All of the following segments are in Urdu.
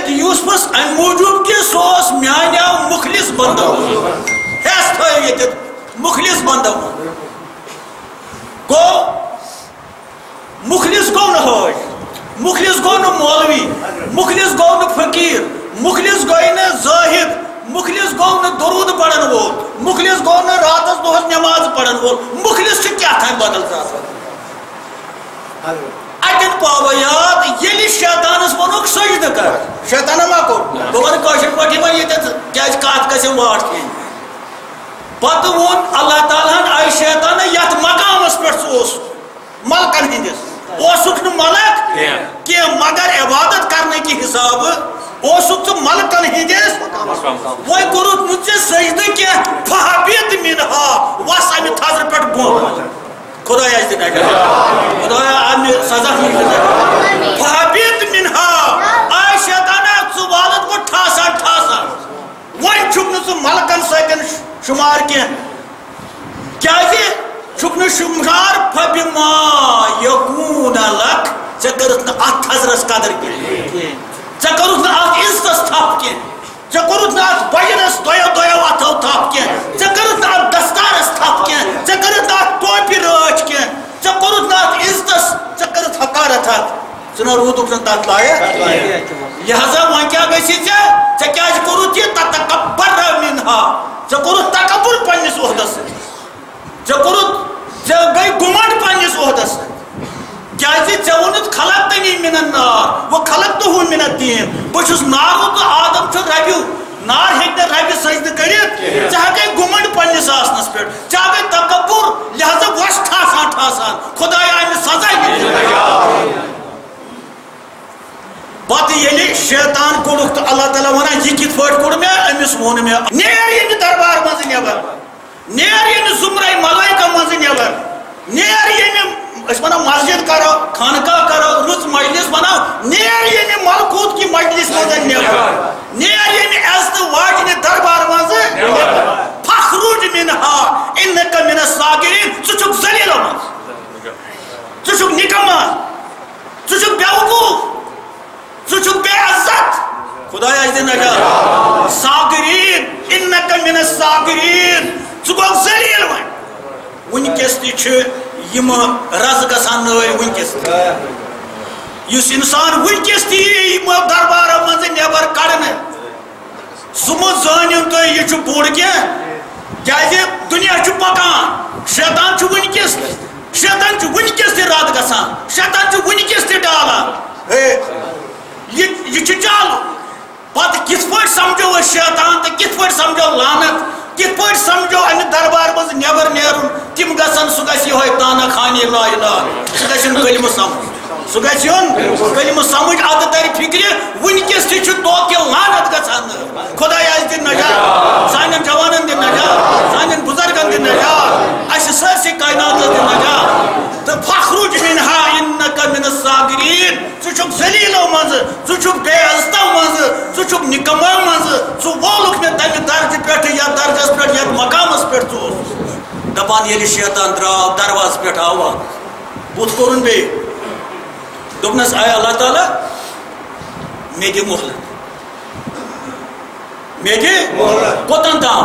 حضرت یوسفس ام موجود کہ سوس میانیو مخلص بندو ہیس تھو یہ مخلص بندو گو مخلص گو نہ ہوج مخلص گو نہ مولوی مخلص گو نہ فقیر مخلص گوئی نہ زاہد مخلص گو نہ درود پڑھن وول مخلص گو نہ راتس دہس نماز پڑھن وول مخلص چھ کیا تھا بدل سا اتن پاو یاد یلی شیطانس ونوک سجدہ کر شیطان ما کو بہن کاشر پٹی ون یہ کیاز کات کسم واٹ کی پتہ وون اللہ تعالیٰ آئی شیطان یت مقامس پہ سوس ملکن ہندس اوسک نہ ملک کہ مگر عبادت کرنے کی حساب اوسک تو ملکن ہندس وہ کورت مجھے سجدہ کہ فہبت منہا وس امہ تھزر پہ بون خدایا اس دن خدایا امہ سزا فہبت منہا آئی شیطان ژٕ والت گو ٹھاسا ٹھاسا ون چھُکھ نہٕ ژٕ ملکن سۭتۍ شمار کی کیازِ چھُکھ نہٕ شمار فبما یکون لک ژےٚ کٔرٕتھ نہٕ اتھ تھزرس قدر کینٛہہ ژےٚ کٔرٕتھ نہٕ اتھ عزتس تھپھ کینٛہہ ژےٚ کوٚرُتھ نہٕ اتھ بجرس دۄیو اتھو تھپھ کینٛہہ ژےٚ کٔرٕتھ نہٕ اتھ دستارس تھپھ کینٛہہ ژےٚ کٔرٕتھ نہٕ اتھ ٹوپہِ رٲچھ کینٛہہ ژےٚ کوٚرُتھ نہٕ اتھ عزتس ژےٚ کٔرٕتھ حقارت اتھ ژٕ نہ روٗدُکھ نہٕ تتھ لایق لہذا وۄنۍ کیٛاہ گژھِ ژےٚ کیٛازِ کوٚرُتھ یہِ تتکبر منہا ژےٚ کوٚرُتھ تکبر پننس عہدس ژےٚ کوٚرُتھ ژےٚ گٔے گُمنڈ پننس عہدس کیٛازِ ژےٚ ووٚنُتھ خلقتنی من النار و خلقتہ من الطین بہٕ چھُس نارو تہٕ آدم چھُ ربیو نار ہیٚکہِ نہٕ ربہِ سجدٕ کٔرِتھ ژےٚ ہا گٔے گُمنڈ پننس آسنس پٮ۪ٹھ ژےٚ ہا گٔے تکبر لہذا وس ٹھاسان ٹھاسان خدایا امہِ سزا پتہ ییٚلہِ شیطان کوٚڑُکھ تہٕ اللہ تعالیٰ ونان یہ کِتھ پٲٹھۍ کوٚڑ مےٚ أمِس ووٚن مےٚ نیر ییٚمہِ دربار منٛزٕ نٮ۪بر نیر ییٚمہِ زُمرے ملٲیکہ منٛزٕ نٮ۪بر نیر ییٚمہِ أسۍ ونو مسجد کرو خانقاہ کرو رٕژ مجلس بناو نیر ییٚمہِ ملکوٗت کہِ مجلس منٛز نٮ۪بر نیر ییٚمہِ عزتہٕ واجنہِ دربار منٛزٕ فخرج منہا انک من الصاغرین ژٕ چھُکھ ذلیٖلو منٛز ژٕ چھُکھ نِکما ژٕ چھُکھ بیوقوٗف ژٕ چھُکھ بے عزت خدایا اَسہِ دِ نجات صاغرین انک من الصاغرین ژٕ گوٚکھ ذلیٖل وۄنۍ وٕنکٮ۪س تہِ چھِ یم رز گژھان نٲلۍ وٕنکٮ۪س یُس انسان وٕنکٮ۪س تہِ یی یِمو دربارو منٛزٕ نٮ۪بر کڑنہٕ سُہ مہ زٲنِو تُہۍ یہِ چھُ بوٚڑ کینٛہہ کیازِ دُنیا چھُ پکان شیطان چھُ وٕنکٮ۪س تہِ رد گژھان شیطان چھُ وٕنکٮ۪س تہِ ڈالان یہ چھُ چالو پتہٕ کِتھ پٲٹھۍ سمجھو أسۍ شیطان تہٕ کِتھ پٲٹھۍ سمجھو لعنت کِتھ پٲٹھۍ سمجھو امہِ دربار منٛز نٮ۪بر نیرُن تِم گژھن سُہ گژھِ یِہوے تانا خانی لا اِلاہ سُہ گژھِ یُن کلمہٕ سمجھ سُہ گژھِ یُن کلمہٕ سمجھ ادٕ ترِ فکرِ وٕنکٮ۪س تہِ چھُ توکہِ لعنت گژھان خۄدایا اَسہِ دِ نجات سانٮ۪ن جوانن دِ نجات سانٮ۪ن بُزرگن دِ نجات اَسہِ سٲرسٕے کایناتس دِ نجات تہٕ فخرج منہا انک من الصاغرین ژٕ چھُکھ ذلیٖلو منٛزٕ ژٕ چھُکھ بے عزتو منٛزٕ ژٕ چھُکھ نِکمو منٛزٕ ژٕ وولُکھ مےٚ تمہِ درجہِ پٮ۪ٹھٕ یتھ درجس پٮ۪ٹھ یتھ مقامس پٮ۪ٹھ ژٕ اوسُکھ دپان ییٚلہِ شیطان درٛاو دروازٕ پٮ۪ٹھ آوا بُتھ کوٚرُن بیٚیہِ دوٚپنس آے اللہ تعالیٰ مےٚ دِ مۄہلت مےٚ دِ کوٚتن تام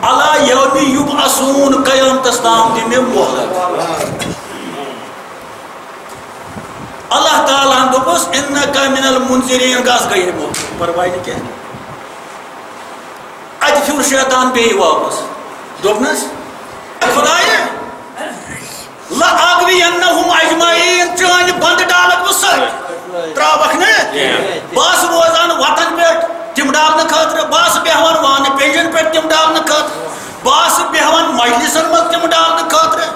اللہ یومِ یُبعثوٗن قیامتس تام دِ مےٚ مۄہلت اللہ تعالیٰ ہن دوٚپُس اِنَّکَ مِنَ الْمُنذِریٖن گژھ گٔیے مۄہلت پرواے نہٕ کینٛہہ اتہِ پھیوٗر شیطان بیٚیہِ واپس دوٚپنس خۄدایا لَأَغْوِیَنَّهُمْ أَجْمَعِیٖن چٲنۍ بنٛدٕ ڈالکھ بہٕ سۭتۍ ترٛاوکھ نہٕ بہٕ آسہٕ روزان وتن پٮ۪ٹھ تِم ڈالنہٕ خٲطرٕ بہٕ آسہٕ بیٚہوان وانہٕ پیٚنٛجن پٮ۪ٹھ تِم ڈالنہٕ خٲطرٕ بہٕ آسہٕ بیٚہوان مجلسن منٛز تِم ڈالنہٕ خٲطرٕ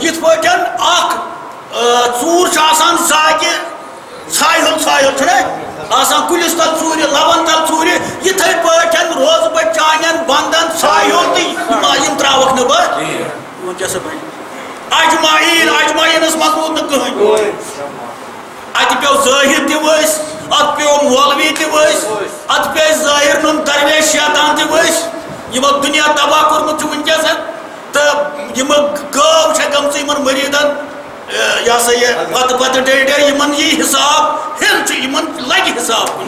یِتھ پٲٹھۍ اکھ ژوٗر چھُ آسان زاگہِ ژھایہِ ہُل چھُنہ آسان کُلِس تل ژوٗرِ لبن تل ژوٗرِ یِتھٕے پٲٹھۍ روزٕ بہٕ چانٮ۪ن بنٛدن ژھایہِ ہُل تہٕ یِم ترٛاوکھ نہٕ بہٕ کیٛاہ سا بنہِ اجمعیٖنس منٛز روٗد نہٕ کٕہٕنۍ اتہِ پیٚو ظٲہِر تہِ ؤسۍ اتھ پیٚو مولوی تہِ ؤسۍ اتھ پیٚیہِ ظٲہِر نُن درویش شیطان تہِ ؤسۍ یِمو دُنیا تباہ کوٚرمُت چھُ وٕنکٮ۪س تہٕ یِمہٕ گٲو چھےٚ گٔمژٕ یِمن مٔریٖدن یہ سا یہ پتہ ڈیڈ یمن یہ حساب ہر تمن لگہ حساب کن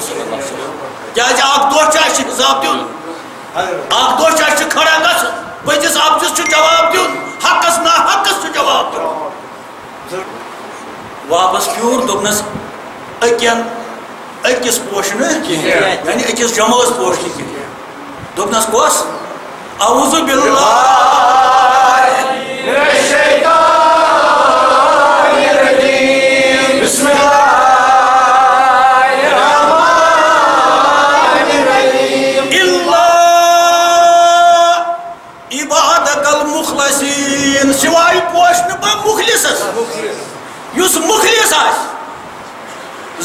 کیازِ اکھ دۄہ چھُ اَسہِ حساب دیُن اکھ دۄہ چھُ اَسہِ کھڑا گژھُن پٔزِس اَپزِس چھُ جواب دیُن حقس نا حقس چھُ جواب دیُن واپس پھیوٗر دوٚپنس أکِس پوشہٕ نہٕ یعنی أکِس جمٲژ پوش نہٕ کینٛہہ دوٚپنس کۄس اعوذ باللہ بسم اللہ سوائے پوشن بہ مخلصس یس مخلص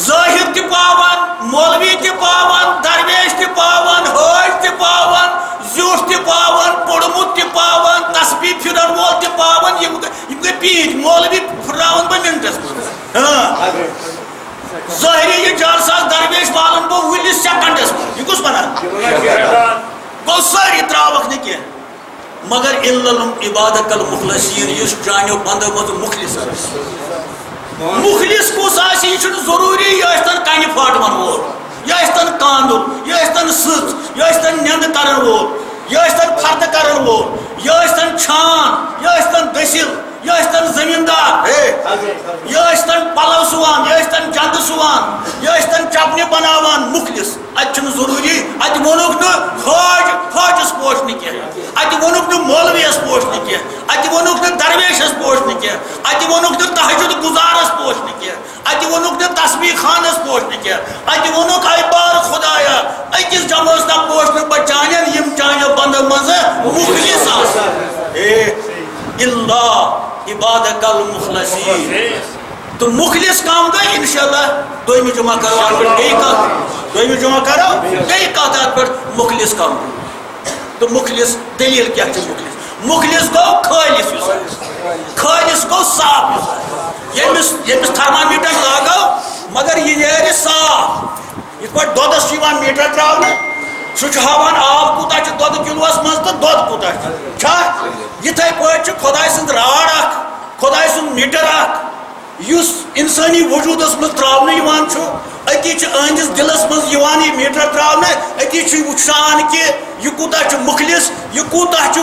ظاہر تہ پاون مولوی تہ پاون درویش تہ پاون حاج تہ پاون زیوٹھ تہ پاون پوڑمت تہ پاون تسبیح پھرن وول تہ پاون یم گئی پیچ مولوی پھراون بہ منٹس ظاہری یہ جلسہ درویش والن بہ ولس سیکنڈس یہ کس بنان گو ساری تراوک نہ کینٛہہ مگر عبادت المخلصین یس چانیو بندو مز مخلص مخلص کس آسی یہ ضروری یہ کنہ پھاٹون وول یہ کاندل یہ سٕژ یہ نیند کرن وول یہ فرد کرن وول یہ چھان یہ دٔسِل یہ زمیندار یہ پلو سوان یہ جند سوان یہ چپنہ بناوان مخلص اتہ ضروری اتہ وونک حاجس پوش نہ کینٛہہ اتہ وونک مولویس پوش نہ کینٛہہ اتہ وونک درویشس پوش نہ کینٛہہ اتہ وونک تہجد گزارس پوش نہ کینٛہہ اتہ وونک تسبیح خانس پوش نہ کینٛہہ اتہ وونک اے بار خدایا أکِس جمٲژ تام پوش نہ بہٕ چانٮ۪ن یِم چانیو بندو منٛزٕ مخلص آسان الا عبادت المخلصین تو مخلص کام گئی انشاءاللہ دویمہ جمعہ کرو ات پہ بیٚیہِ کتھ دویمہ جمعہ کرو بیٚیہِ کتھ ات پہ مخلص کام تو مخلص دلیل کیا چھُ مخلص گو خالص گو صاف یمس تھرمامیٹر لاگو مگر یہ نیرِ صاف یتھ پٲٹھۍ دۄدس چھُ یِوان میٖٹر تراونہٕ سُہ چھُ ہاوان آب کوٗتاہ چھُ دۄدٕ کِلوٗوس منٛز تہٕ دۄد کوٗتاہ چھا یِتھَے پٲٹھۍ چھُ خۄداے سٕنٛز راڈ اکھ خۄداے سُنٛد میٖٹر اکھ یُس اِنسٲنی وجوٗدس منٛز تراونہٕ یِوان چھُ أتی چھُ أہنٛدِس دِلس منٛز یِوان یہِ میٖٹر تراونہٕ أتی چھُ وٕچھان کہِ یہِ کوٗتاہ چھُ مخلص یہِ کوٗتاہ چھُ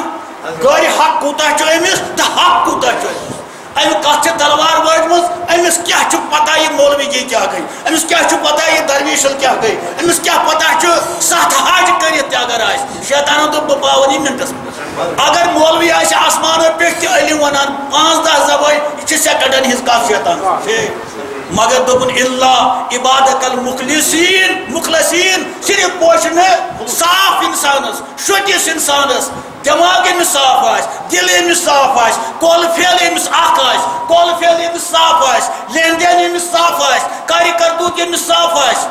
گرِ حق کوٗتاہ چھُ أمِس تہٕ حق کوٗتاہ چھُ أمِس امہ کتھ چھِ تلوار وٲجمٕژ أمِس کیٛاہ چھُ پتہ یہِ مولوی جی کیٛاہ گٔے أمِس کیٛاہ چھُ پتہ یہِ درویشل کیٛاہ گٔے أمِس کیٛاہ پتہ چھُ ستھ حج کٔرِتھ تہِ اگر آسہِ شیطانن دوٚپ بہٕ پاون یہِ منٹس منٛز اگر مولوی آسہِ آسمانو پٮ۪ٹھ تہِ علم ونان 5-10 زبٲنۍ یہِ چھِ سیکنڈن ہٕنٛز کتھ شیطان مگر دوٚپُن الا عبادت المخلصین مخلصین صرف پوشہِ نہٕ صاف انسانس شوٚتِس انسانس دماغ أمِس صاف آسہِ دل أمِس صاف آسہِ کول پھیل أمِس اکھ آسہِ کول پھیل أمِس صاف آسہِ لین دین أمِس صاف آسہِ کارِ کردوٗت أمِس صاف آسہِ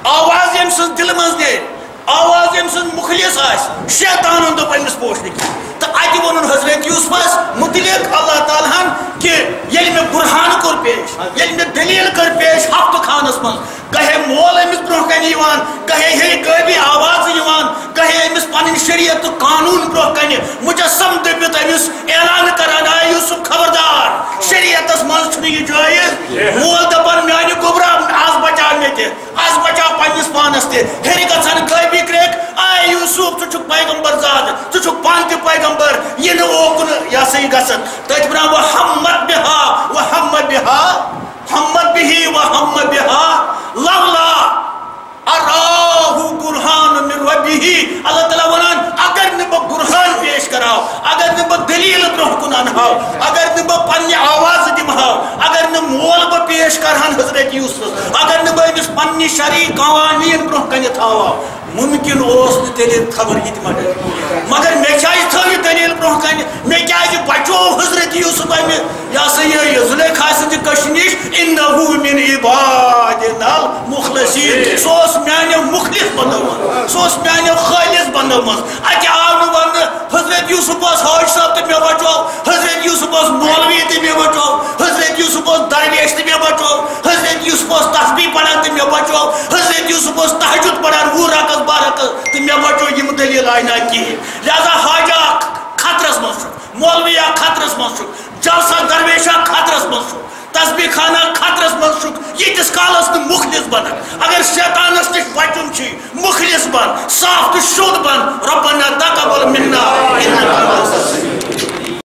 آواز أمۍ سٕنٛز دلہٕ منٛز نیرِ آواز أمۍ سٕنٛز مخلص آسہِ شیطانن دوٚپ أمِس پوش نہٕ کینٛہہ تہٕ اتہِ ووٚنُن حضرت یوٗسفس متعلق اللہ تعالیٰ ہن کہِ ییٚلہِ مےٚ بُرہان کوٚر پیش ییٚلہِ مےٚ دلیٖل کٔر پیش ہفتہٕ خانس منٛز کہے مول أمِس برونٛہہ کَنہِ یِوان کہے غٲبی آوازٕ یِوان کہے أمِس پنٕنۍ شریعت تہٕ قانوٗن برونٛہہ کَنہِ مُجسم دٔپِتھ أمِس اعلان کران آے یوٗسف خبردار شریعتس منٛز چھُنہٕ یہِ جٲیز مول دپان میانہِ گوٚبرا آز بچاو مےٚ تہِ آز بچاو پننِس پانس تہِ ہیٚرِ گژھان غٲبی کرٛیٚکھ آے یوٗسف ژٕ چھُکھ پیغمبر زادٕ ژٕ چھُکھ پانہٕ تہِ پیغمبر یہِ نہٕ اوکُن یہِ ہسا یہِ گژھان تٔتھۍ ونان وحمت بِہا لولا اراہو برہان من ربہ اللہ تعالیٰ ونان اگر نہ بہ برہان پیش کراو اگر نہ بہ دلیل برونٛہہ کُن انہاو اگر نہ بہ پننہِ آواز دمہاو اگر نہ مول بہ پیش کرہن حضرت یوسفس اگر نہ بہ أمِس پننہِ شرعی قوانین برونٛہہ کَنہِ تھاوو ممکن اوس نہٕ تیٚلہِ خبر یہِ تہِ مگر مےٚ کیٛازِ تھٲو یہِ دلیٖل برونٛہہ کَنہِ مےٚ کیٛازِ بچوو حضرت یوٗسف امہِ یہِ ہسا یہِ زُلیکھا سٕنٛدِ کٔشہِ نِش اِنہُ من عبادنا المخلصین سُہ اوس میانیو مخلص بندو منٛز سُہ اوس میانیو خٲلص بندو منٛز اتہِ آو نہٕ وننہٕ حضرت یوٗسف اوس حاج صٲب تہٕ مےٚ بچوو حضرت یوٗسف اوس مولوی تہٕ مےٚ بچوو حضرت یوٗسف اوس درویش تہٕ مےٚ بچوو حضرت یوٗسف اوس تسبیح پران تہٕ مےٚ بچوو حضرت یوٗسف اوس تہجد پران 20 رکعت 12 رکعت تہٕ مےٚ بچوو یِم دلیٖل آیہِ نہٕ کِہیٖنۍ لہذا حاجہ اکھ خطرس منٛز چھُ مولوی اکھ خطرس منٛز چھُ جلسہ درویش اکھ خطرس منٛز چھُ تسبیح خانہ خطرس منٛز چھُ ییٖتِس کالس نہٕ مخلص مخلص بن اگر شیطانس نش بچن چھ مخلص بن صاف تو شد بن ربنا تقبل منا